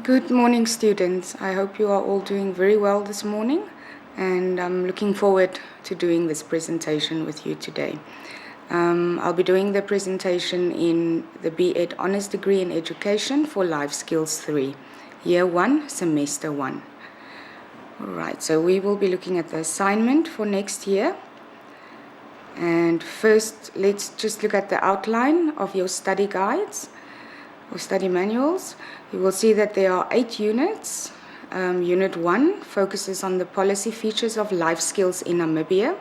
Good morning, students. I hope you are all doing very well this morning, and I'm looking forward to doing this presentation with you today. I'll be doing the presentation in the B.Ed Honours Degree in Education for Life Skills 3, Year 1, Semester 1. All right, so we will be looking at the assignment for next year. And first, let's just look at the outline of your study guides or study manuals. You will see that there are 8 units. Unit 1 focuses on the policy features of life skills in Namibia.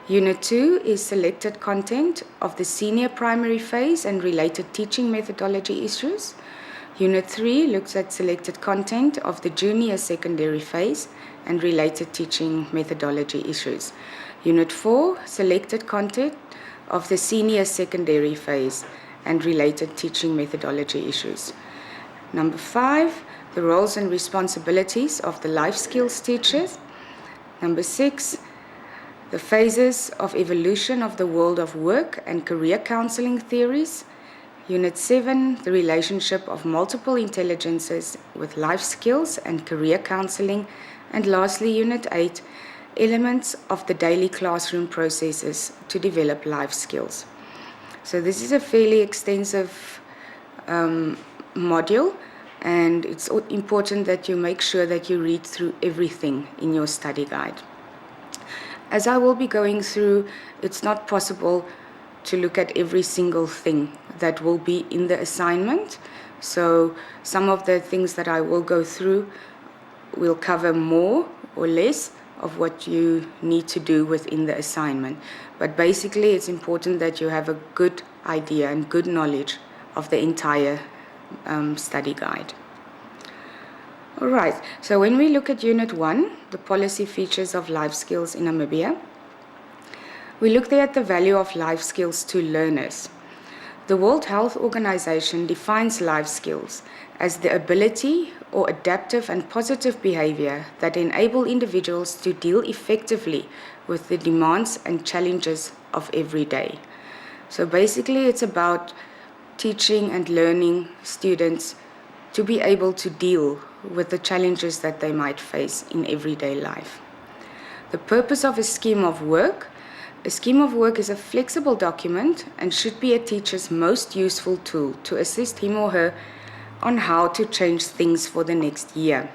Unit 2 is selected content of the senior primary phase and related teaching methodology issues. Unit 3 looks at selected content of the junior secondary phase and related teaching methodology issues. Unit 4, selected content of the senior secondary phase and related teaching methodology issues. Number 5, the roles and responsibilities of the life skills teachers. Number 6, the phases of evolution of the world of work and career counseling theories. Unit 7, the relationship of multiple intelligences with life skills and career counseling. And lastly, Unit 8, elements of the daily classroom processes to develop life skills. So this is a fairly extensive module, and it's important that you make sure that you read through everything in your study guide. As I will be going through, it's not possible to look at every single thing that will be in the assignment. So some of the things that I will go through will cover more or less of what you need to do within the assignment. But basically, it's important that you have a good idea and good knowledge of the entire study guide. All right, so when we look at Unit 1, the policy features of life skills in Namibia, we look there at the value of life skills to learners. The World Health Organization defines life skills as the ability or adaptive and positive behavior that enable individuals to deal effectively with the demands and challenges of every day. So basically, it's about teaching and learning students to be able to deal with the challenges that they might face in everyday life. The purpose of a scheme of work. A scheme of work is a flexible document and should be a teacher's most useful tool to assist him or her on how to change things for the next year.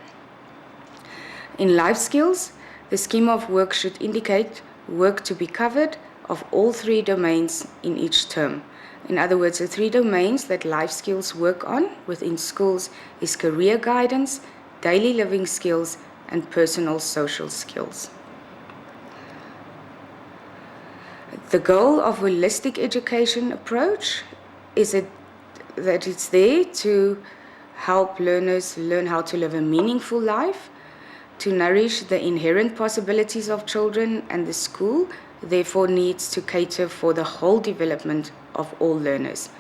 In life skills, the scheme of work should indicate work to be covered of all 3 domains in each term. In other words, the 3 domains that life skills work on within schools is career guidance, daily living skills, and personal social skills. The goal of holistic education approach is that it's there to help learners learn how to live a meaningful life, to nourish the inherent possibilities of children, and the school therefore needs to cater for the whole development of all learners.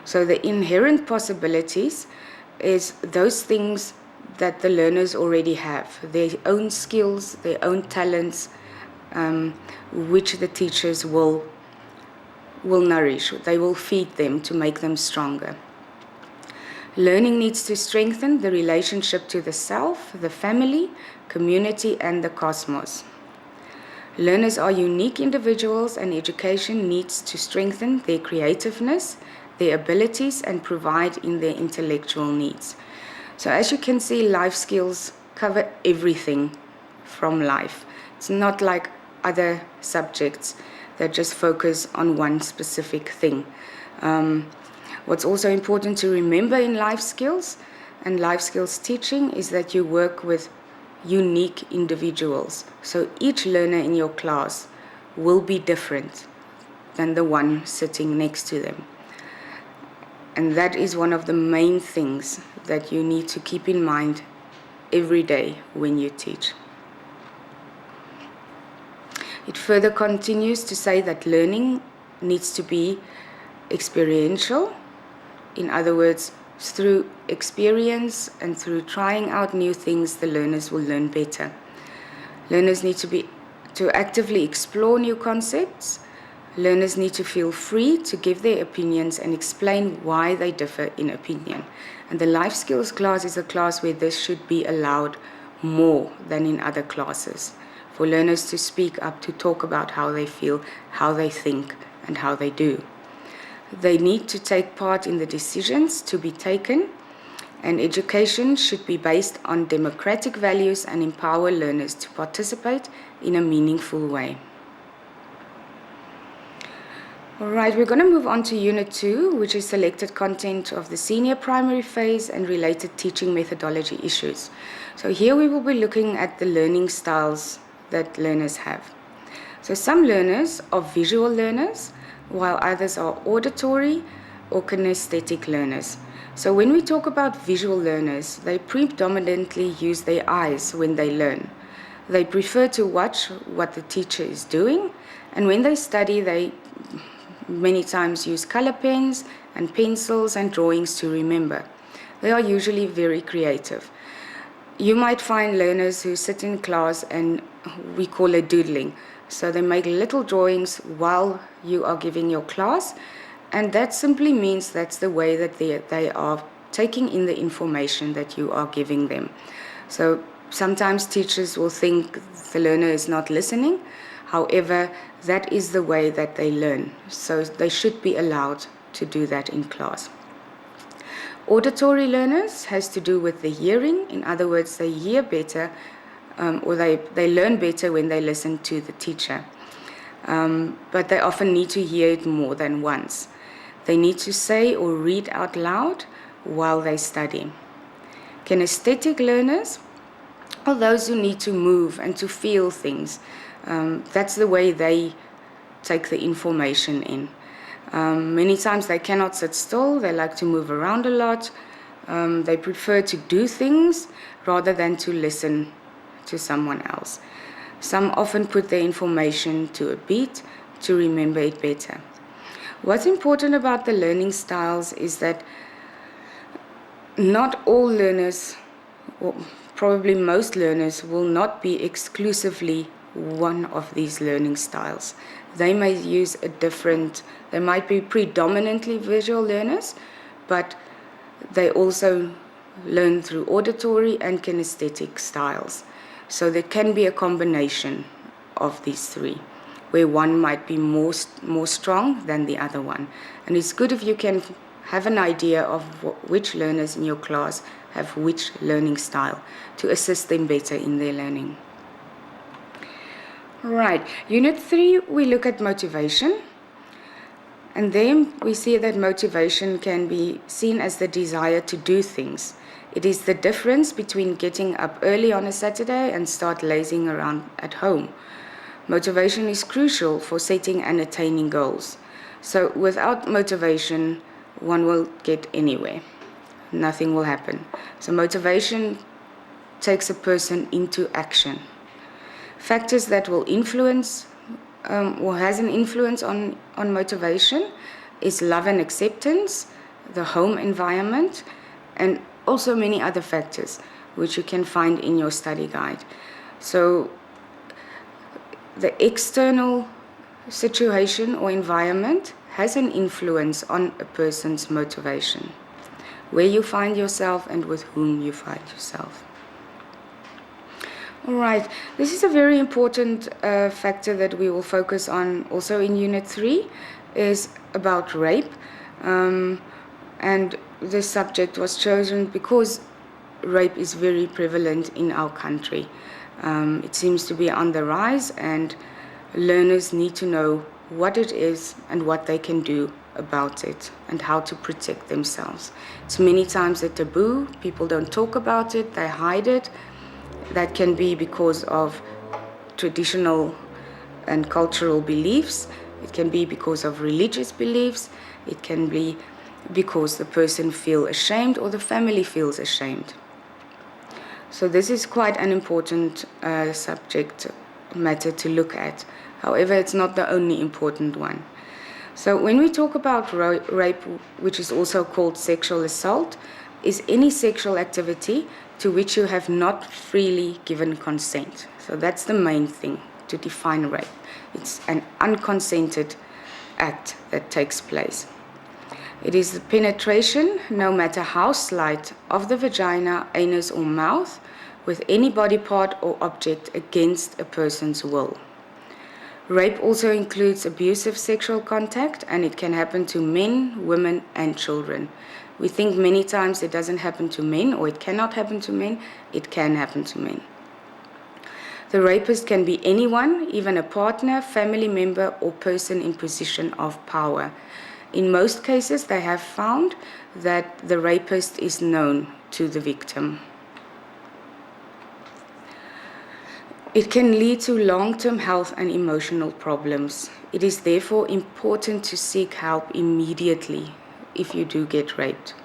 So the inherent possibilities is those things that the learners already have, their own skills, their own talents, which the teachers will nourish. They will feed them to make them stronger. Learning needs to strengthen the relationship to the self, the family, community, and the cosmos. Learners are unique individuals, and education needs to strengthen their creativeness, their abilities, and provide in their intellectual needs. So as you can see, life skills cover everything from life. It's not like other subjects that just focus on one specific thing. What's also important to remember in life skills and life skills teaching is that you work with unique individuals. So each learner in your class will be different than the one sitting next to them. And that is one of the main things that you need to keep in mind every day when you teach. It further continues to say that learning needs to be experiential. In other words, through experience and through trying out new things, the learners will learn better. Learners need to actively explore new concepts, Learners need to feel free to give their opinions and explain why they differ in opinion. And the life skills class is a class where this should be allowed more than in other classes, for learners to speak up, to talk about how they feel, how they think, and how they do. They need to take part in the decisions to be taken, and education should be based on democratic values and empower learners to participate in a meaningful way. All right, we're going to move on to Unit 2, which is selected content of the senior primary phase and related teaching methodology issues. So here we will be looking at the learning styles that learners have. So some learners are visual learners, while others are auditory or kinesthetic learners. So when we talk about visual learners, they predominantly use their eyes when they learn. They prefer to watch what the teacher is doing, and when they study, they many times use color pens and pencils and drawings to remember. They are usually very creative. You might find learners who sit in class and we call it doodling. So they make little drawings while you are giving your class, and that simply means that's the way that they are taking in the information that you are giving them. So sometimes teachers will think the learner is not listening. However, that is the way that they learn. So they should be allowed to do that in class. Auditory learners has to do with the hearing. In other words, they hear better or they learn better when they listen to the teacher. But they often need to hear it more than once. They need to say or read out loud while they study. Kinesthetic learners are those who need to move and to feel things. That's the way they take the information in. Many times they cannot sit still, they like to move around a lot. They prefer to do things rather than to listen to someone else. Some often put their information to a beat to remember it better. What's important about the learning styles is that not all learners, or probably most learners, will not be exclusively one of these learning styles. They may use they might be predominantly visual learners, but they also learn through auditory and kinesthetic styles. So there can be a combination of these three, where one might be more strong than the other one. And it's good if you can have an idea of which learners in your class have which learning style to assist them better in their learning. Right, Unit 3, we look at motivation. And then we see that motivation can be seen as the desire to do things. It is the difference between getting up early on a Saturday and start lazing around at home. Motivation is crucial for setting and attaining goals. So without motivation, one will get anywhere. Nothing will happen. So motivation takes a person into action. Factors that will influence or has an influence on motivation is love and acceptance, the home environment, and also many other factors which you can find in your study guide. So the external situation or environment has an influence on a person's motivation, where you find yourself and with whom you find yourself. All right, this is a very important factor that we will focus on also in Unit 3, is about rape. And this subject was chosen because rape is very prevalent in our country. It seems to be on the rise, and learners need to know what it is and what they can do about it and how to protect themselves. It's many times a taboo. People don't talk about it, they hide it. That can be because of traditional and cultural beliefs. It can be because of religious beliefs. It can be because the person feels ashamed or the family feels ashamed. So this is quite an important subject matter to look at. However, it's not the only important one. So when we talk about rape, which is also called sexual assault, is any sexual activity to which you have not freely given consent. So that's the main thing to define rape. It's an unconsented act that takes place. It is the penetration, no matter how slight, of the vagina, anus or mouth with any body part or object against a person's will. Rape also includes abusive sexual contact, and it can happen to men, women, and children. We think many times it doesn't happen to men, or it cannot happen to men. It can happen to men. The rapist can be anyone, even a partner, family member, or person in position of power. In most cases, they have found that the rapist is known to the victim. It can lead to long-term health and emotional problems. It is therefore important to seek help immediately if you do get raped.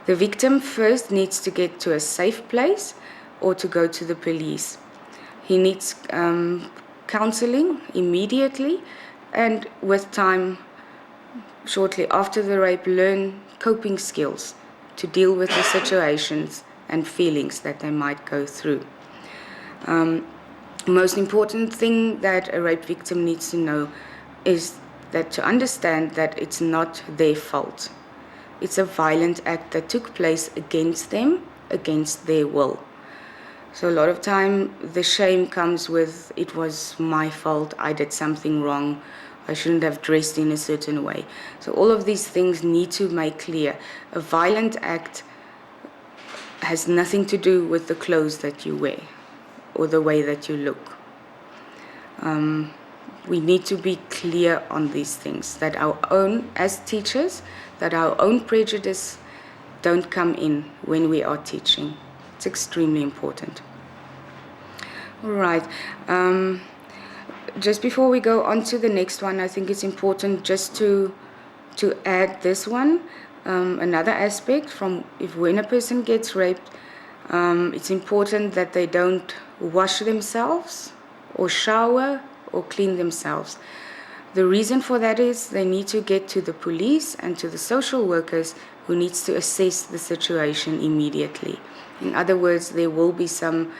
The victim first needs to get to a safe place or to go to the police. He needs counseling immediately, and with time, shortly after the rape, learn coping skills to deal with the situations and feelings that they might go through. Most important thing that a rape victim needs to know is that to understand that it's not their fault. It's a violent act that took place against them, against their will. So a lot of time the shame comes with, it was my fault, I did something wrong, I shouldn't have dressed in a certain way. So all of these things need to make clear. A violent act has nothing to do with the clothes that you wear or the way that you look. We need to be clear on these things, that our own, as teachers, that our own prejudice don't come in when we are teaching. It's extremely important. All right. Just before we go on to the next one, I think it's important just to add this one. Another aspect from when a person gets raped, it's important that they don't wash themselves or shower or clean themselves. The reason for that is they need to get to the police and to the social workers who needs to assess the situation immediately. In other words, there will be some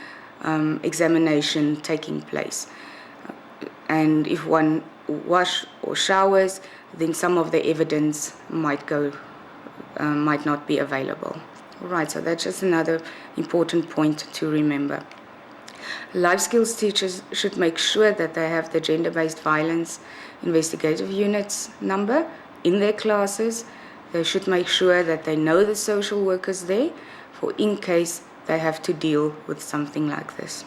examination taking place. And if one wash or showers, then some of the evidence might not be available. All right, so that's just another important point to remember. Life skills teachers should make sure that they have the gender-based violence investigative units number in their classes. They should make sure that they know the social workers there for in case they have to deal with something like this.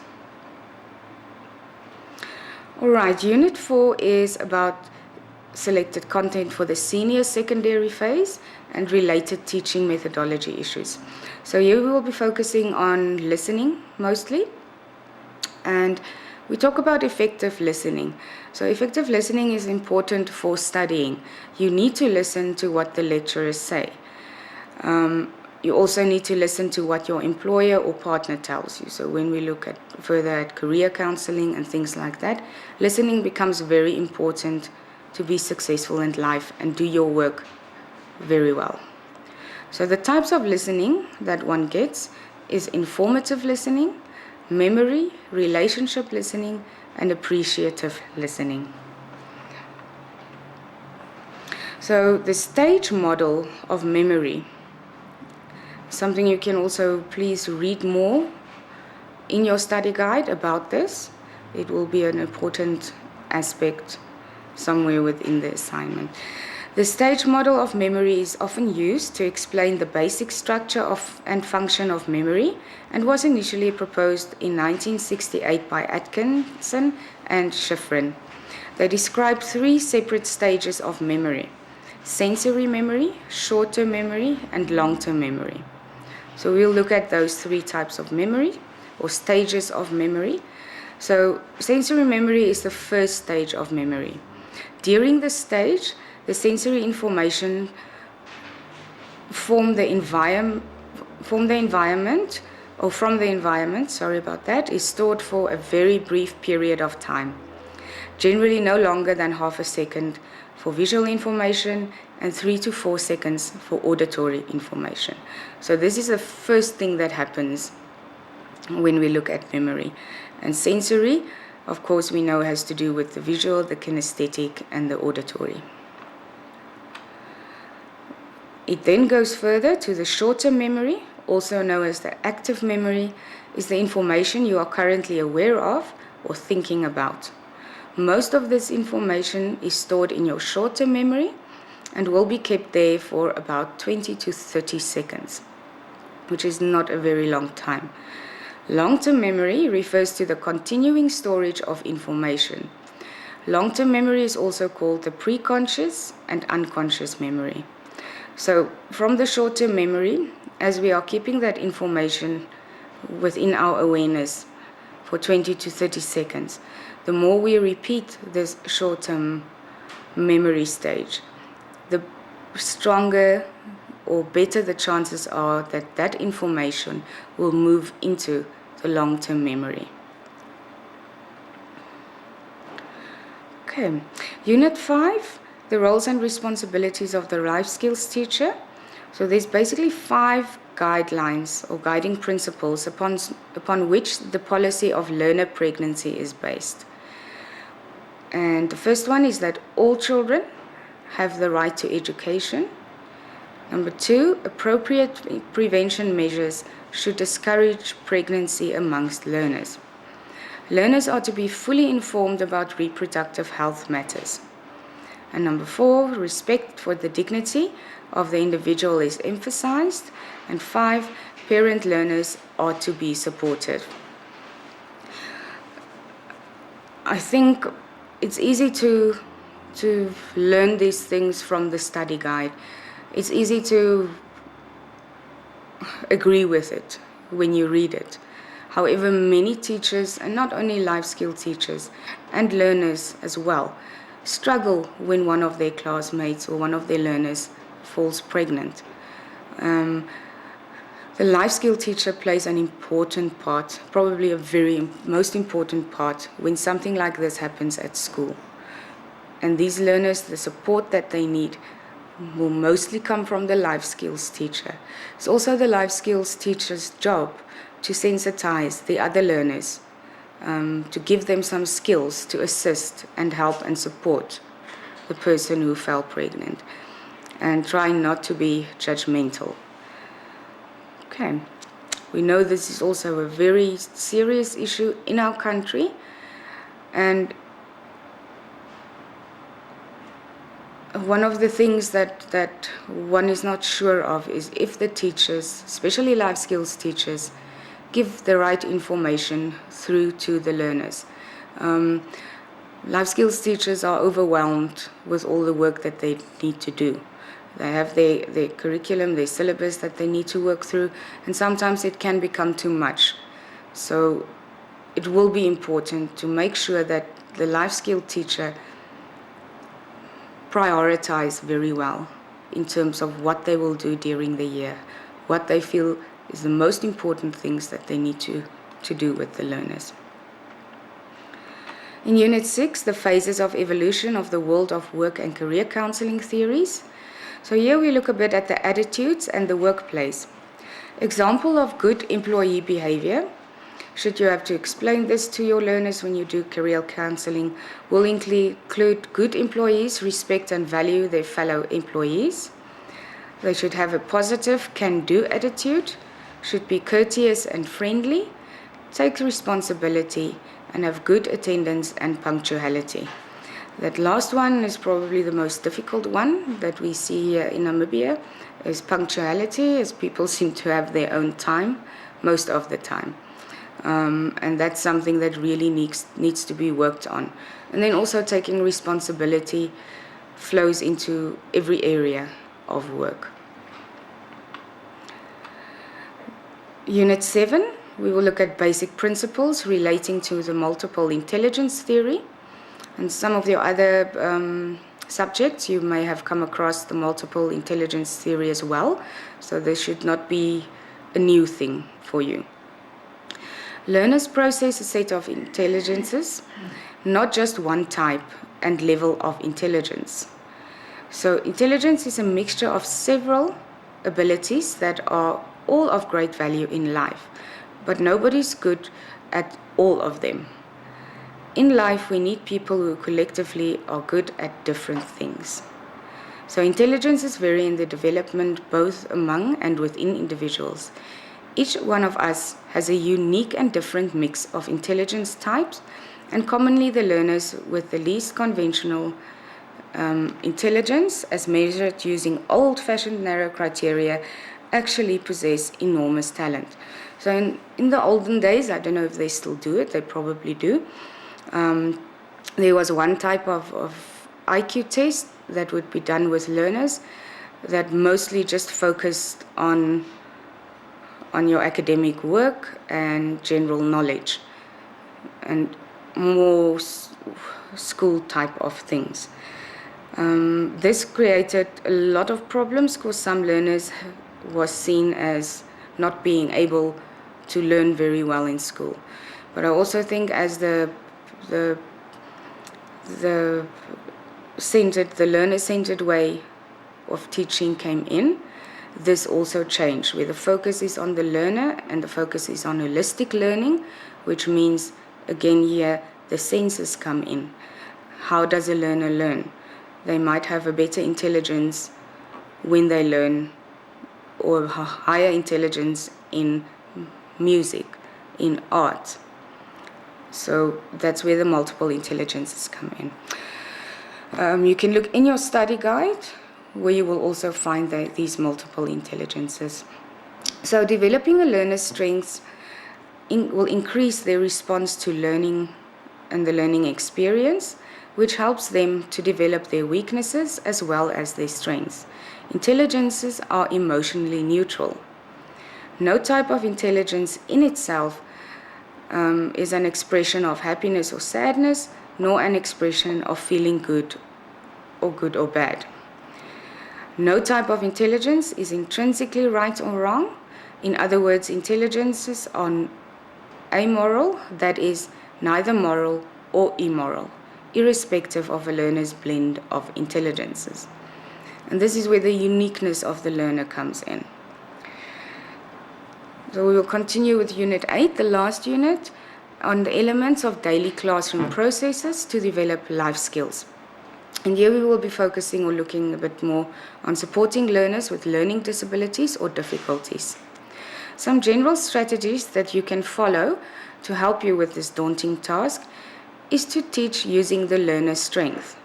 All right, Unit 4 is about selected content for the senior secondary phase and related teaching methodology issues. So here we will be focusing on listening mostly, and we talk about effective listening. So effective listening is important for studying. You need to listen to what the lecturers say. You also need to listen to what your employer or partner tells you. So when we look at further at career counseling and things like that, listening becomes very important to be successful in life and do your work very well. So the types of listening that one gets is informative listening, memory, relationship listening, and appreciative listening. So the stage model of memory, something you can also please read more in your study guide about this. It will be an important aspect somewhere within the assignment. The stage model of memory is often used to explain the basic structure of and function of memory and was initially proposed in 1968 by Atkinson and Schifrin. They describe 3 separate stages of memory: sensory memory, short-term memory, and long-term memory. So we'll look at those 3 types of memory or stages of memory. So sensory memory is the first stage of memory. During this stage, the sensory information from the environment is stored for a very brief period of time, generally no longer than half a second for visual information and 3 to 4 seconds for auditory information. So this is the first thing that happens when we look at memory. And sensory, of course, we know has to do with the visual, the kinesthetic, and the auditory. It then goes further to the short-term memory, also known as the active memory, is the information you are currently aware of or thinking about. Most of this information is stored in your short-term memory and will be kept there for about 20 to 30 seconds, which is not a very long time. Long-term memory refers to the continuing storage of information. Long-term memory is also called the preconscious and unconscious memory. So from the short-term memory, as we are keeping that information within our awareness for 20 to 30 seconds, the more we repeat this short-term memory stage, the stronger or better the chances are that that information will move into the long-term memory. Okay, Unit 5, the roles and responsibilities of the life skills teacher. So there's basically 5 guidelines or guiding principles upon which the policy of learner pregnancy is based. And the first one is that all children have the right to education. Number 2, appropriate prevention measures should discourage pregnancy amongst learners. Learners are to be fully informed about reproductive health matters. And number 4, respect for the dignity of the individual is emphasized. And 5, parent learners are to be supported. I think it's easy to learn these things from the study guide. It's easy to agree with it when you read it. However, many teachers, and not only life skill teachers, and learners as well, struggle when one of their classmates or one of their learners falls pregnant. The life skill teacher plays an important part, probably a most important part, when something like this happens at school. And these learners, the support that they need, will mostly come from the life skills teacher. It's also the life skills teacher's job to sensitize the other learners, to give them some skills to assist and help and support the person who fell pregnant, and try not to be judgmental. Okay, we know this is also a very serious issue in our country, and one of the things that one is not sure of is if the teachers, especially life skills teachers, give the right information through to the learners. Life skills teachers are overwhelmed with all the work that they need to do. They have their curriculum, their syllabus that they need to work through, and sometimes it can become too much. So it will be important to make sure that the life skill teacher prioritize very well in terms of what they will do during the year, what they feel is the most important things that they need to do with the learners. In Unit 6, the phases of evolution of the world of work and career counseling theories. So here we look a bit at the attitudes and the workplace. Example of good employee behavior, should you have to explain this to your learners when you do career counseling, will include good employees respect and value their fellow employees. They should have a positive can-do attitude, should be courteous and friendly, take responsibility, and have good attendance and punctuality. That last one is probably the most difficult one that we see here in Namibia, is punctuality, as people seem to have their own time most of the time. And that's something that really needs to be worked on. And then also taking responsibility flows into every area of work. Unit 7, we will look at basic principles relating to the multiple intelligence theory. And some of your other subjects, you may have come across the multiple intelligence theory as well. So this should not be a new thing for you. Learners process a set of intelligences, not just one type and level of intelligence. So intelligence is a mixture of several abilities that are all of great value in life, but nobody's good at all of them. In life, we need people who collectively are good at different things. So intelligences vary in their development both among and within individuals. Each one of us has a unique and different mix of intelligence types, and commonly the learners with the least conventional intelligence, as measured using old-fashioned narrow criteria, actually possess enormous talent. So in the olden days, I don't know if they still do it, they probably do, there was one type of IQ test that would be done with learners that mostly just focused on your academic work and general knowledge and more school type of things. This created a lot of problems because some learners was seen as not being able to learn very well in school. But I also think as the learner-centered way of teaching came in, this also changed, where the focus is on the learner and the focus is on holistic learning, which means, again here, the senses come in. How does a learner learn? They might have a better intelligence when they learn, or a higher intelligence in music, in art. So that's where the multiple intelligences come in. You can look in your study guide where you will also find these multiple intelligences. So developing a learner's strengths will increase their response to learning and the learning experience, which helps them to develop their weaknesses as well as their strengths. Intelligences are emotionally neutral. No type of intelligence in itself is an expression of happiness or sadness, nor an expression of feeling good or bad. No type of intelligence is intrinsically right or wrong. In other words, intelligences are amoral, that is, neither moral or immoral, irrespective of a learner's blend of intelligences. And this is where the uniqueness of the learner comes in. So we will continue with Unit 8, the last unit, on the elements of daily classroom processes to develop life skills. And here we will be focusing or looking a bit more on supporting learners with learning disabilities or difficulties. Some general strategies that you can follow to help you with this daunting task is to teach using the learner's strength.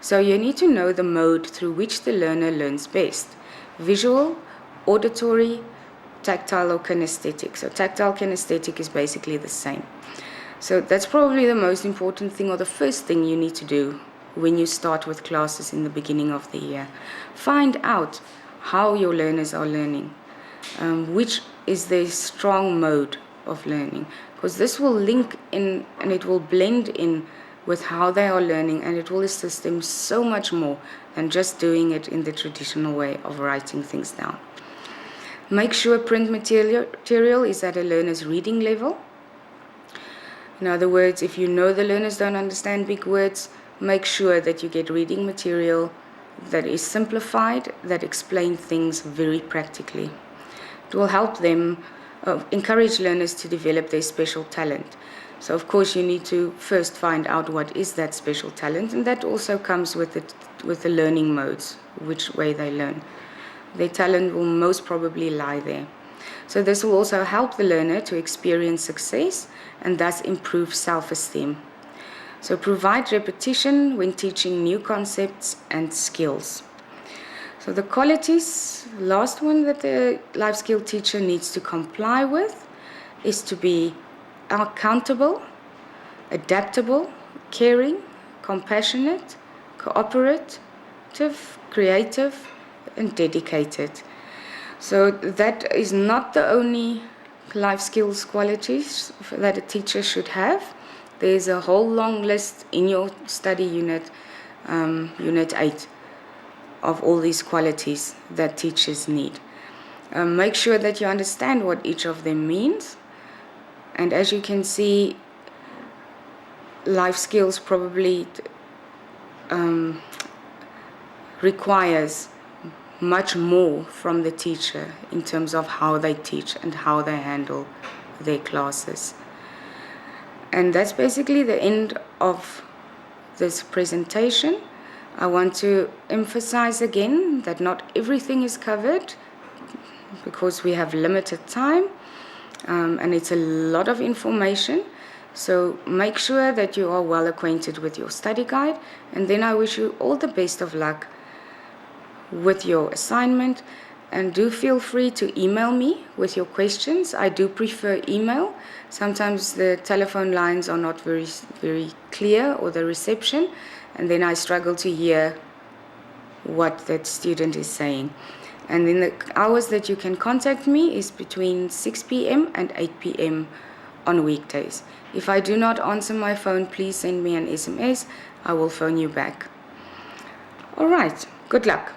So you need to know the mode through which the learner learns best: visual, auditory, tactile or kinesthetic. So tactile kinesthetic is basically the same. So that's probably the most important thing, or the first thing you need to do when you start with classes in the beginning of the year. Find out how your learners are learning, which is their strong mode of learning, because this will link in and it will blend in with how they are learning, and it will assist them so much more than just doing it in the traditional way of writing things down. Make sure print material is at a learner's reading level. In other words, if you know the learners don't understand big words, make sure that you get reading material that is simplified, that explains things very practically. It will help them encourage learners to develop their special talent. So of course you need to first find out what is that special talent, and that also comes with the learning modes, which way they learn. Their talent will most probably lie there. So this will also help the learner to experience success and thus improve self-esteem. So provide repetition when teaching new concepts and skills. So the qualities, last one that the life skill teacher needs to comply with is to be accountable, adaptable, caring, compassionate, cooperative, creative, and dedicated. So that is not the only life skills qualities that a teacher should have. There's a whole long list in your study unit, Unit 8, of all these qualities that teachers need. Make sure that you understand what each of them means. And as you can see, life skills probably requires much more from the teacher in terms of how they teach and how they handle their classes. And that's basically the end of this presentation. I want to emphasize again that not everything is covered because we have limited time, and it's a lot of information. So make sure that you are well acquainted with your study guide, and then I wish you all the best of luck with your assignment. And do feel free to email me with your questions. I do prefer email. Sometimes the telephone lines are not very clear, or the reception, and then I struggle to hear what that student is saying. And then the hours that you can contact me is between 6 p.m. and 8 p.m. on weekdays. If I do not answer my phone, please send me an SMS. I will phone you back. All right, good luck.